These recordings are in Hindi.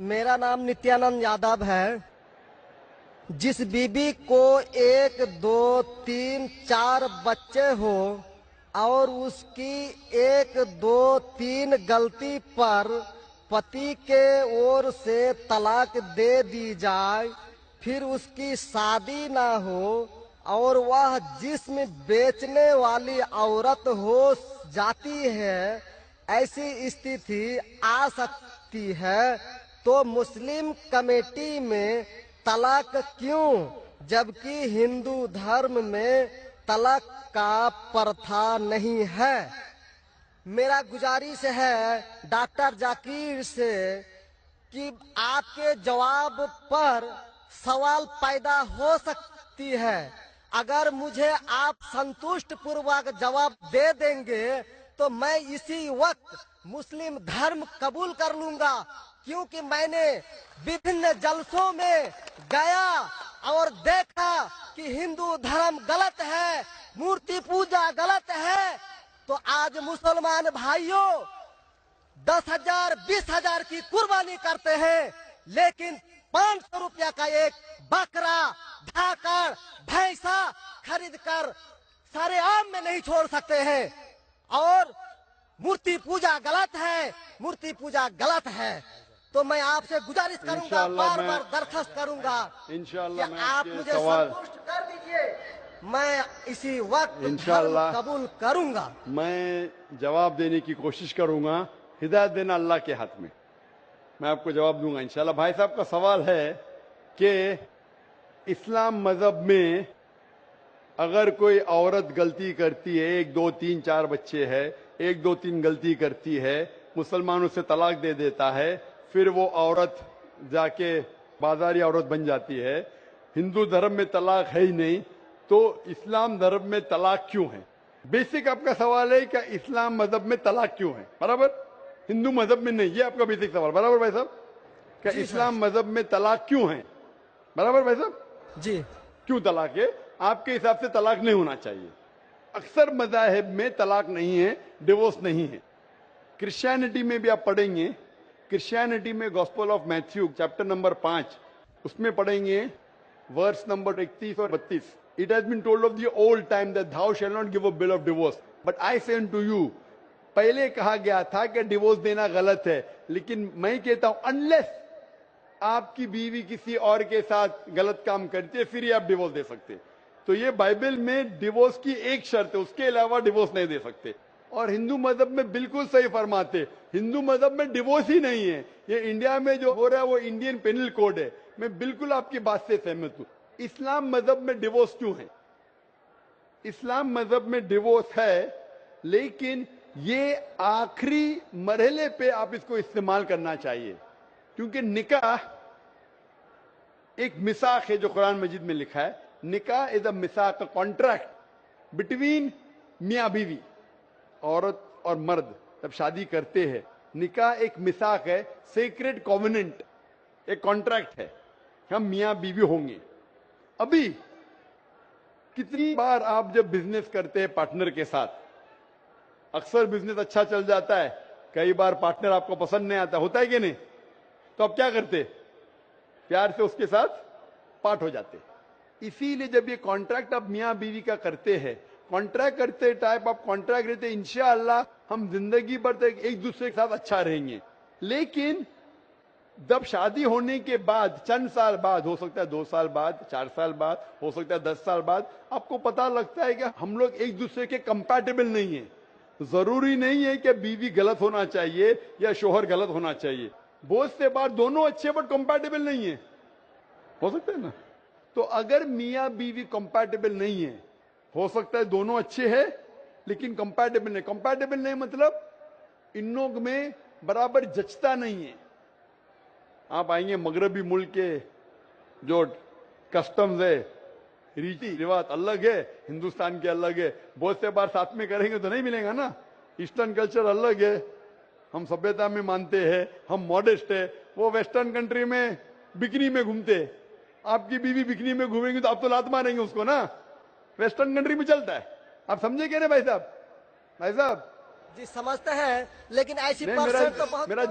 मेरा नाम नित्यानंद यादव है। जिस बीबी को एक दो तीन चार बच्चे हो और उसकी एक दो तीन गलती पर पति के ओर से तलाक दे दी जाए, फिर उसकी शादी ना हो और वह जिस्म बेचने वाली औरत हो जाती है, ऐसी स्थिति आ सकती है, तो मुस्लिम कमेटी में तलाक क्यों, जबकि हिंदू धर्म में तलाक का प्रथा नहीं है। मेरा गुजारिश है डॉक्टर जाकिर से कि आपके जवाब पर सवाल पैदा हो सकती है। अगर मुझे आप संतुष्ट पूर्वक जवाब दे देंगे तो मैं इसी वक्त मुस्लिम धर्म कबूल कर लूंगा, क्योंकि मैंने विभिन्न जलसों में गया और देखा कि हिंदू धर्म गलत है, मूर्ति पूजा गलत है। तो आज मुसलमान भाइयों 10,000 20,000 की कुर्बानी करते हैं, लेकिन 500 रुपया का एक बकरा, ढाकर, भैंसा खरीद कर सारे आम में नहीं छोड़ सकते हैं। और मूर्ति पूजा गलत है, मूर्ति पूजा गलत है। तो मैं आपसे गुजारिश करूंगा, बार बार दरखास्त करूंगा कि आप मुझे संतुष्ट कर दीजिए, मैं इसी वक्त धर्म कबूल करूंगा। मैं जवाब देने की कोशिश करूंगा। हिदायत देना अल्लाह के हाथ में, मैं आपको जवाब दूंगा इंशाल्लाह। भाई साहब का सवाल है कि इस्लाम मजहब में अगर कोई औरत गलती करती है, 1 2 3 4 बच्चे है, 1 2 3 गलती करती है, मुसलमान उसे तलाक दे देता है, फिर वो औरत जाके बाजारी औरत बन जाती है। हिंदू धर्म में तलाक है ही नहीं, तो इस्लाम धर्म में तलाक क्यों है? बेसिक आपका सवाल है कि इस्लाम मजहब में तलाक क्यों है, बराबर, हिंदू मजहब में नहीं। ये आपका बेसिक सवाल, बराबर भाई साहब? क्या इस्लाम मजहब में तलाक क्यों है, बराबर भाई साहब? जी, क्यों तलाक है? आपके हिसाब से तलाक नहीं होना चाहिए। अक्सर मज़ाहिब में तलाक नहीं है, डिवोर्स नहीं है। क्रिश्चियनिटी में भी आप पढ़ेंगे, क्रिश्चियनिटी में gospel of Matthew chapter number 5 उसमें पढ़ेंगे वर्स नंबर 31 और 32। It has been told of the old time that thou shall not give a bill of divorce, but I say unto you। पहले कहा गया था कि डिवोर्स देना गलत है, लेकिन मैं कहता हूं अनलेस आपकी बीवी किसी और के साथ गलत काम करती है, फिर ही आप डिवोर्स दे सकते। तो ये बाइबल में डिवोर्स की एक शर्त है, उसके अलावा डिवोर्स नहीं दे सकते। और हिंदू मजहब में बिल्कुल सही फरमाते, हिंदू मजहब में डिवोर्स ही नहीं है। ये इंडिया में जो हो रहा है वो इंडियन पेनल कोड है। मैं बिल्कुल आपकी बात से सहमत हूं। इस्लाम मजहब में डिवोर्स क्यों है? इस्लाम मजहब में डिवोर्स है, लेकिन ये आखिरी मरहले पे आप इसको इस्तेमाल करना चाहिए, क्योंकि निकाह एक मिसाक है जो कुरान मजीद में लिखा है। निकाह इज अ मिसाक, कॉन्ट्रैक्ट बिटवीन मियां बीवी, औरत और मर्द जब शादी करते हैं। निकाह एक मिसाक है, सीक्रेट कॉवेनेंट, एक कॉन्ट्रैक्ट है, हम मियां बीवी होंगे। अभी कितनी बार आप जब बिजनेस करते हैं पार्टनर के साथ, अक्सर बिजनेस अच्छा चल जाता है, कई बार पार्टनर आपको पसंद नहीं आता, होता है कि नहीं? तो आप क्या करते? प्यार से उसके साथ पार्ट हो जाते। इसीलिए जब ये कॉन्ट्रैक्ट आप मियां बीवी का करते हैं, कॉन्ट्रैक्ट करते टाइप आप कॉन्ट्रैक्ट रहते, इंशाअल्लाह हम जिंदगी भर तक एक दूसरे के साथ अच्छा रहेंगे। लेकिन जब शादी होने के बाद चंद साल बाद, हो सकता है 2 साल बाद, 4 साल बाद, हो सकता है 10 साल बाद, आपको पता लगता है कि हम लोग एक दूसरे के कंपैटिबल नहीं है। जरूरी नहीं है कि बीवी गलत होना चाहिए या शोहर गलत होना चाहिए। बहुत से बार दोनों अच्छे बट कंपैटिबल नहीं है, हो सकता है ना? तो अगर मियां बीवी कंपैटिबल नहीं है, हो सकता है दोनों अच्छे हैं लेकिन कंपैटिबल नहीं। कंपैटिबल नहीं मतलब इन लोग में बराबर जचता नहीं है। आप आएंगे मगरबी मुल्क के जो कस्टम्स है, रीति रिवाज अलग है, हिंदुस्तान के अलग है। बहुत से बार साथ में करेंगे तो नहीं मिलेगा ना। ईस्टर्न कल्चर अलग है, हम सभ्यता में मानते हैं, हम मॉडेस्ट है। वो वेस्टर्न कंट्री में बिकनी में घूमते, आपकी बीवी बिकनी में घूमेंगी तो आप तो लात मारेंगे उसको ना। वेस्टर्न कंट्री में चलता है, आप समझे क्या भाई साहब? भाई साहब जी समझते हैं, लेकिन ऐसी नहीं, परसेंट तो बहुत मेरा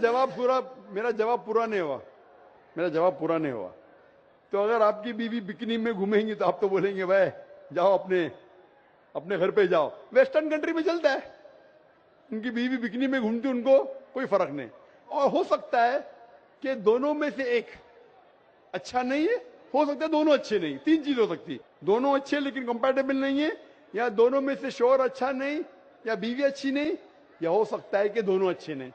जवाब पूरा नहीं हुआ। मेरा जवाब पूरा नहीं हुआ। तो अगर आपकी बीवी बिकनी में घूमेंगी तो आप तो बोलेंगे भाई जाओ अपने अपने घर पे जाओ। वेस्टर्न कंट्री में चलता है, उनकी बीवी बिकनी में घूमती, उनको कोई फर्क नहीं। और हो सकता है कि दोनों में से एक अच्छा नहीं है, हो सकता है दोनों अच्छे नहीं, तीन चीज हो सकती है, दोनों अच्छे लेकिन कंपैटिबल नहीं है, या दोनों में से शोहर अच्छा नहीं, या बीवी अच्छी नहीं, या हो सकता है कि दोनों अच्छे नहीं।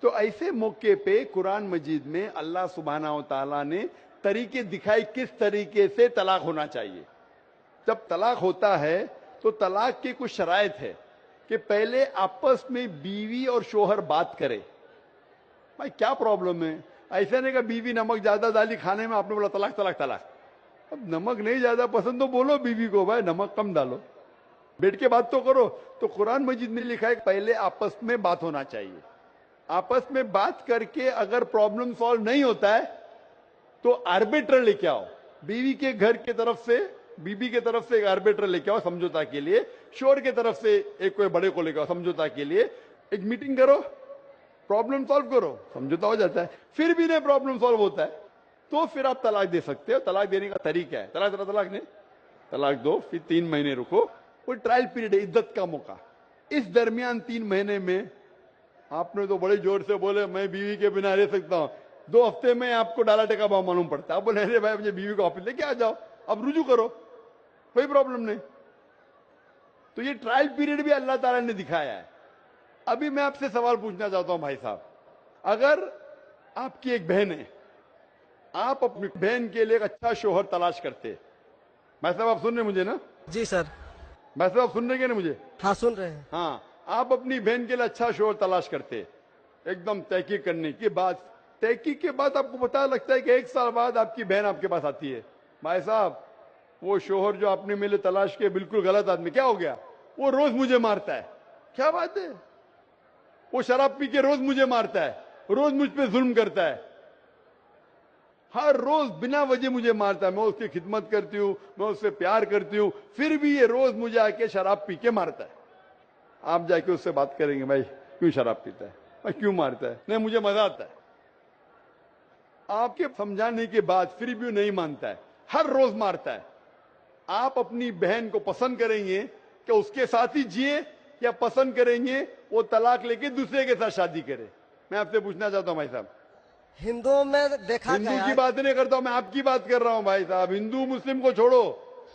तो ऐसे मौके पे कुरान मजीद में अल्लाह सुब्हाना व तआला ने तरीके दिखाए किस तरीके से तलाक होना चाहिए। जब तलाक होता है तो तलाक की कुछ शराइत है कि पहले आपस में बीवी और शोहर बात करे, भाई क्या प्रॉब्लम है। ऐसा नहीं कि बीवी नमक ज्यादा डाली खाने में, आपने बोला तलाक तलाक तलाक। अब नमक नहीं ज्यादा पसंद तो बोलो बीवी को भाई नमक कम डालो, बैठ के बात तो करो। तो कुरान मजीद में लिखा है पहले आपस में बात होना चाहिए। आपस में बात करके अगर प्रॉब्लम सॉल्व नहीं होता है तो आर्बिट्र लेके आओ, बीवी के घर की तरफ से, बीबी की तरफ से एक आर्बिट्र लेके आओ समझौता के लिए, शोहर की तरफ से एक कोई बड़े को लेकर आओ समझौता के लिए, एक मीटिंग करो, प्रॉब्लम सॉल्व करो, समझौता हो जाता है। फिर भी नहीं प्रॉब्लम सॉल्व होता है तो फिर आप तलाक दे सकते हो। तलाक देने का तरीका है, तलाक नहीं, तलाक दो, फिर 3 महीने रुको, कोई ट्रायल पीरियड है, इद्दत का मौका। इस दरमियान 3 महीने में आपने तो बड़े जोर से बोले मैं बीवी के बिना रह सकता हूं, 2 हफ्ते में आपको डाला टेका भाव मालूम पड़ता है। आप बोले अरे भाई मुझे बीवी को ऑफिस लेके आ जाओ, अब रुजू करो, कोई प्रॉब्लम नहीं। तो ये ट्रायल पीरियड भी अल्लाह ताला ने दिखाया है। अभी मैं आपसे सवाल पूछना चाहता हूं भाई साहब, अगर आपकी एक बहन है, आप अपनी बहन के लिए एक अच्छा शोहर तलाश करते, भाई साहब आप सुन रहे मुझे ना? जी सर। भाई साहब आप सुन रहे ना मुझे? हाँ सुन रहे हैं। हाँ, आप अपनी बहन के लिए अच्छा शोहर तलाश करते, एकदम तहकीक करने के बाद, तहकीक के बाद आपको पता लगता है कि 1 साल बाद आपकी बहन आपके पास आती है, भाई साहब वो शोहर जो आपने मेरे तलाश किया बिल्कुल गलत आदमी, क्या हो गया? वो रोज मुझे मारता है। क्या बात है? वो शराब पी के रोज मुझे मारता है, रोज मुझ पे जुल्म करता है, हर रोज बिना वजह मुझे मारता है। मैं उसकी खिदमत करती हूँ, मैं उससे प्यार करती हूँ, फिर भी ये रोज मुझे आके शराब पी के मारता है। आप जाके उससे बात करेंगे भाई क्यों शराब पीता है, भाई क्यों मारता है? नहीं मुझे मजा आता है। आपके समझाने के बाद फिर भी नहीं मानता है, हर रोज मारता है। आप अपनी बहन को पसंद करेंगे कि उसके साथ ही जिए, या पसंद करेंगे वो तलाक लेके दूसरे के साथ शादी करे? मैं आपसे पूछना चाहता हूं भाई साहब। हिंदुओं में देखा हिंदू गया की है। बात नहीं करता हूं, मैं आपकी बात कर रहा हूं भाई साहब। हिंदू मुस्लिम को छोड़ो,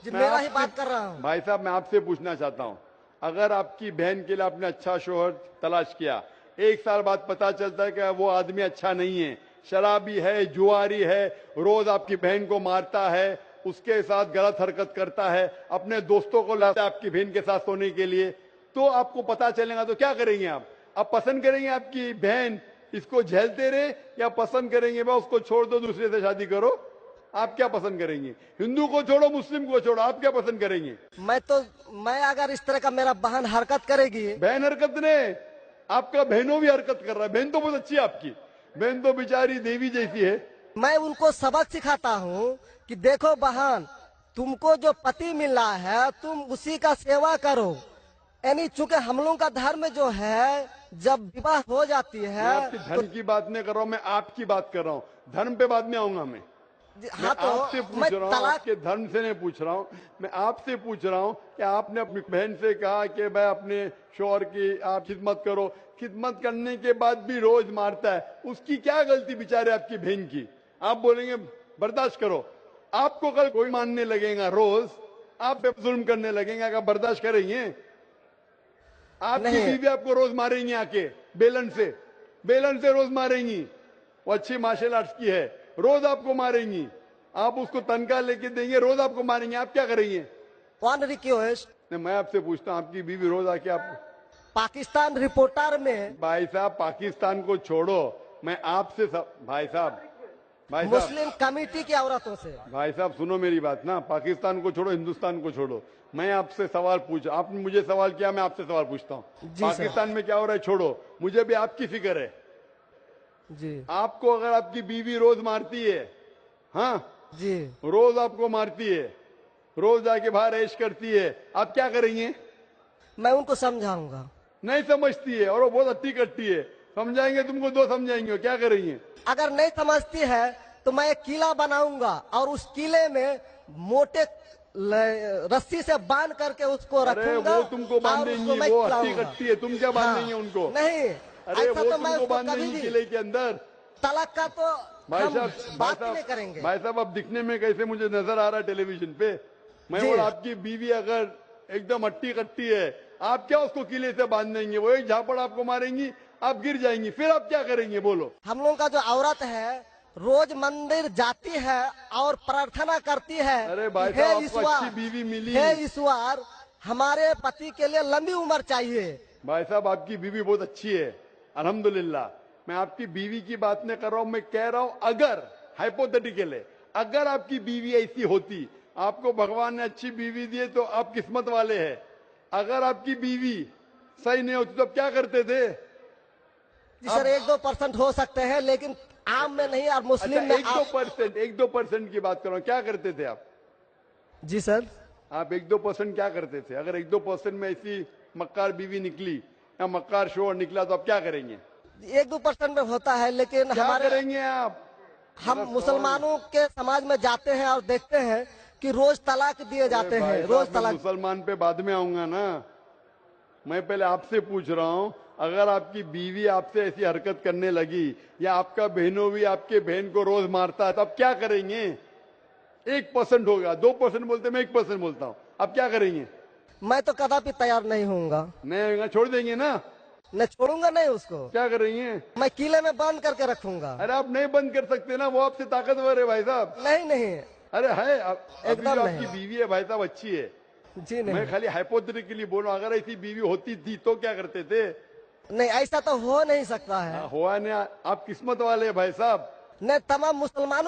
जी, मैं मेरा ही आपसे- बात कर रहा हूँ। भाई साहब मैं आपसे पूछना चाहता हूं, अगर आपकी बहन के लिए आपने अच्छा शोहर तलाश किया, 1 साल बाद पता चलता है कि वो आदमी अच्छा नहीं है, शराबी है, जुआरी है, रोज आपकी बहन को मारता है, उसके साथ गलत हरकत करता है, अपने दोस्तों को लाता है आपकी बहन के साथ सोने के लिए, तो आपको पता चलेगा तो क्या करेंगे आप पसंद करेंगे आपकी बहन इसको झेलते रहे, या पसंद करेंगे भाई उसको छोड़ दो दूसरे से शादी करो? आप क्या पसंद करेंगे? हिंदू को छोड़ो, मुस्लिम को छोड़ो, आप क्या पसंद करेंगे? मैं अगर इस तरह का मेरा बहन हरकत करेगी, बहन हरकत ने, आपका बहनों भी हरकत कर रहा है। बहन तो बहुत अच्छी है आपकी, बहन तो बेचारी देवी जैसी है। मैं उनको सबक सिखाता हूँ कि देखो बहन, तुमको जो पति मिल रहा है तुम उसी का सेवा करो। यानी चूंकि हम लोगों का धर्म जो है, जब विवाह हो जाती मैं है आपकी धर्म की बात नहीं कर रहा हूं, मैं आपकी बात कर रहा हूं। धर्म पे बाद में आऊंगा मैं हाँ तो आपसे पूछ रहा हूँ, तलाक आपके धर्म से नहीं पूछ रहा हूँ। मैं आपसे पूछ रहा हूँ कि आपने अपनी बहन से कहा कि भाई अपने शौहर की आप खिदमत करो, खिदमत करने के बाद भी रोज मारता है, उसकी क्या गलती बेचारे आपकी बहन की? आप बोलेंगे बर्दाश्त करो, आपको कल कोई मानने लगेगा, रोज आप पे जुल्म करने लगेगा, क्या बर्दाश्त करेंगे? आपकी नहीं। बीवी आपको रोज मारेंगी, आके बेलन से रोज मारेंगी। वो अच्छी मार्शल आर्ट्स की है, रोज आपको मारेंगी, आप उसको तनख्वाह लेके देंगे, रोज आपको मारेंगे, आप क्या करेंगे? वन रिक्वेस्ट, मैं आपसे पूछता हूँ, आपकी बीवी रोज आके आप, पाकिस्तान रिपोर्टर में भाई साहब पाकिस्तान को छोड़ो, मैं आपसे भाई साहब मुस्लिम कमेटी की औरतों से, भाई साहब सुनो मेरी बात ना, पाकिस्तान को छोड़ो, हिंदुस्तान को छोड़ो, मैं आपसे सवाल पूछ, आपने मुझे सवाल किया, मैं आपसे सवाल पूछता हूँ। पाकिस्तान में क्या हो रहा है छोड़ो, मुझे भी आपकी फिक्र है जी आपको। अगर आपकी बीवी रोज मारती है, हाँ जी, रोज आपको मारती है, रोज जाके बाहर ऐश करती है, आप क्या करेंगे? मैं उनको समझाऊंगा। नहीं समझती है और वो बहुत अट्टी करती है, समझाएंगे तुमको, 2 समझाएंगे, क्या करेंगे? अगर नहीं समझती है तो मैं एक किला बनाऊंगा और उस किले में मोटे रस्सी से बांध करके उसको अरे रखूंगा वो तुमको और बांधेंगी, उसको मैं वो हट्टी खिलाऊंगा। कट्टी है, तुम क्या बांधेंगे उनको? नहीं, अरे ऐसा वो तो मैं तुमको उसको कभी बांधेंगी भी किले के अंदर। तलाक का तो भाई हम साहब, बात ही नहीं करेंगे। भाई साहब, अब दिखने में कैसे मुझे नजर आ रहा है टेलीविजन पे? मैं जी। बोला आपकी बीवी अगर एकदम हट्टी कट्टी है, आप क्या उसको किले से बांध देंगे? वो एक झापड़ आपको मारेंगी, आप गिर जाएंगी, फिर आप क्या करेंगे बोलो? हम लोगों का जो औरत है रोज मंदिर जाती है और प्रार्थना करती है अरे भाई कि साहब, आपको अच्छी बीवी मिली। हे ईश्वर, हमारे पति के लिए लंबी उम्र चाहिए। भाई साहब, आपकी बीवी बहुत अच्छी है, अल्हम्दुलिल्लाह। मैं आपकी बीवी की बात नहीं कर रहा हूं, मैं कह रहा हूं अगर हाइपोथेटिकल है, अगर आपकी बीवी ऐसी होती, आपको भगवान ने अच्छी बीवी दी है तो आप किस्मत वाले हैं। अगर आपकी बीवी सही नहीं होती तो आप क्या करते थे? जी सर, 1-2% हो सकते हैं, लेकिन आम में नहीं और मुस्लिम अच्छा, में आप। 1-2% की बात करो, क्या करते थे आप? जी सर, आप 1-2% क्या करते थे? अगर 1-2% में ऐसी मक्कार बीवी निकली या मक्कार शोहर निकला तो आप क्या करेंगे? 1-2% में होता है, लेकिन क्या हमारे करेंगे आप? हम मुसलमानों के समाज में जाते हैं और देखते हैं कि रोज तलाक दिए जाते भाई हैं, साहब, रोज मैं तलाक। मुसलमान पे बाद में आऊंगा ना। मैं पहले आपसे पूछ रहा हूं, अगर आपकी बीवी आपसे ऐसी हरकत करने लगी या आपका बहनों भी आपके बहन को रोज मारता है तो आप क्या करेंगे? 1% होगा, 2% बोलते, मैं 1% बोलता हूं, आप क्या करेंगे? मैं तो कदापि तैयार नहीं होऊंगा, नहीं होगा, छोड़ देंगे ना? मैं छोड़ूंगा नहीं उसको, क्या करेंगे? मैं किले में बंद करके रखूंगा। अरे आप नहीं बंद कर सकते ना, वो आपसे ताकतवर है भाई साहब। नहीं नहीं, अरे है, अभी एकदम जो नहीं। आपकी बीवी है भाई साहब अच्छी है। जी मैं नहीं, खाली हाइपोथेटिकली बोल रहा हूं, अगर ऐसी बीवी होती थी तो क्या करते थे? नहीं ऐसा तो हो नहीं सकता है। हुआ नहीं, आप किस्मत वाले हैं भाई साहब। नहीं, तमाम मुसलमानों